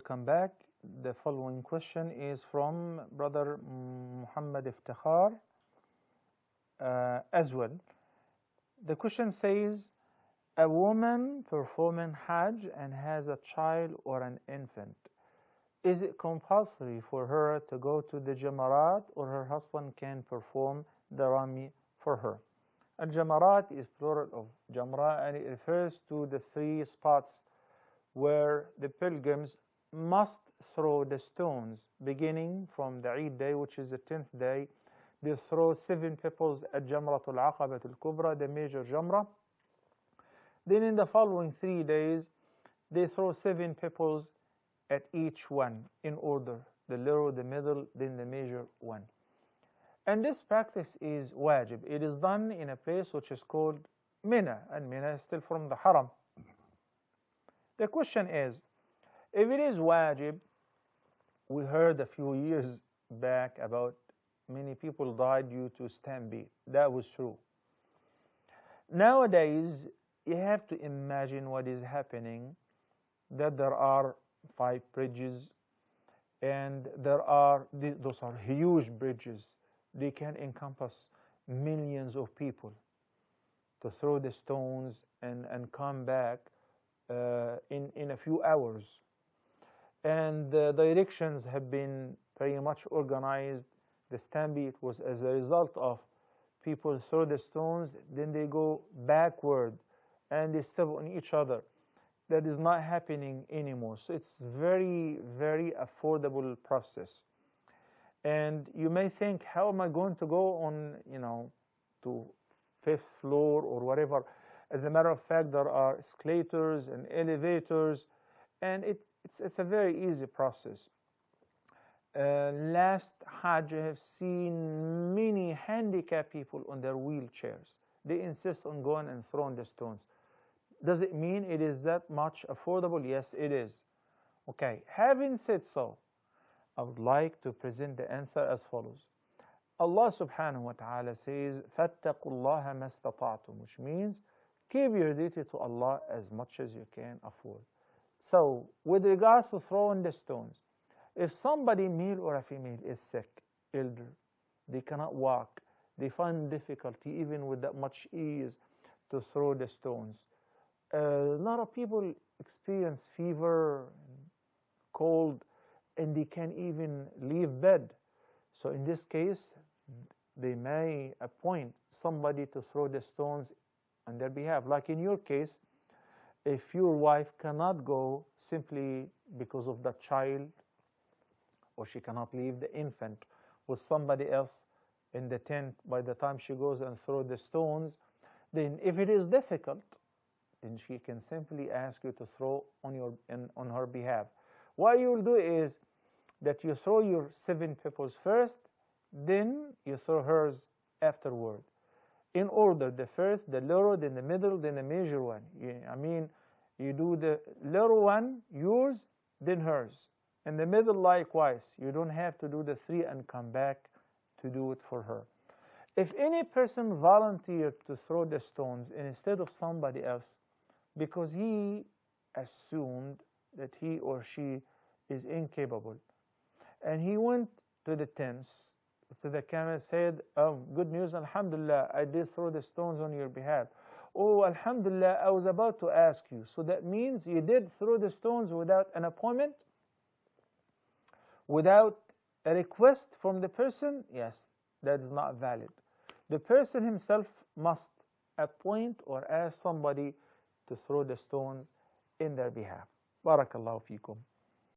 welcome back. The following question is from brother Muhammad Iftikhar as well. The question says, a woman performing Hajj and has a child or an infant, is it compulsory for her to go to the Jamarat, or her husband can perform the Rami for her? Al-Jamarat is plural of Jamra, and it refers to the 3 spots where the pilgrims must throw the stones, beginning from the Eid day, which is the 10th day. They throw 7 pebbles at Jamratul Aqabatul Kubra, the major Jamra. Then in the following 3 days, they throw 7 pebbles at each one in order, the little, the middle, then the major one. And this practice is wajib. It is done in a place which is called Mina, and Mina is still from the Haram. The question is, if it is wajib, we heard a few years back about many people died due to stampede. That was true. Nowadays, you have to imagine what is happening, that there are 5 bridges, and those are huge bridges. They can encompass millions of people to throw the stones and come back in a few hours. And the directions have been very much organized. The stampede was as a result of people throw the stones, then they go backward and they step on each other. That is not happening anymore. So it's very, very affordable process. And you may think, how am I going to go on, to 5th floor or whatever? As a matter of fact, there are escalators and elevators, and it's a very easy process. Last Hajj, I have seen many handicapped people on their wheelchairs. They insist on going and throwing the stones. Does it mean it is that much affordable? Yes, it is. Okay, having said so, I would like to present the answer as follows. Allah subhanahu wa ta'ala says, فَاتَّقُوا اللَّهَ مَا اسْتَطَعْتُمْ, which means keep your duty to Allah as much as you can afford. So, with regards to throwing the stones, if somebody, male or a female, is sick, elder, they cannot walk, they find difficulty even with that much ease to throw the stones. A lot of people experience fever, cold, and they can't even leave bed. So in this case, they may appoint somebody to throw the stones on their behalf. Like in your case, if your wife cannot go simply because of the child, or she cannot leave the infant with somebody else in the tent by the time she goes and throw the stones, then if it is difficult, then she can simply ask you to throw on her behalf. What you will do is that you throw your 7 pebbles first, then you throw hers afterward. In order, the first, the little, then the middle, then the major one. You do the little one, yours, then hers. And the middle likewise. You don't have to do the 3 and come back to do it for her. If any person volunteered to throw the stones instead of somebody else, because he assumed that he or she is incapable, and he went to the tents, to the camera, said, oh, good news, alhamdulillah, I did throw the stones on your behalf. Oh, alhamdulillah, I was about to ask you. So that means you did throw the stones without an appointment, without a request from the person? Yes, that is not valid. The person himself must appoint or ask somebody to throw the stones in their behalf. Barakallahu feekum.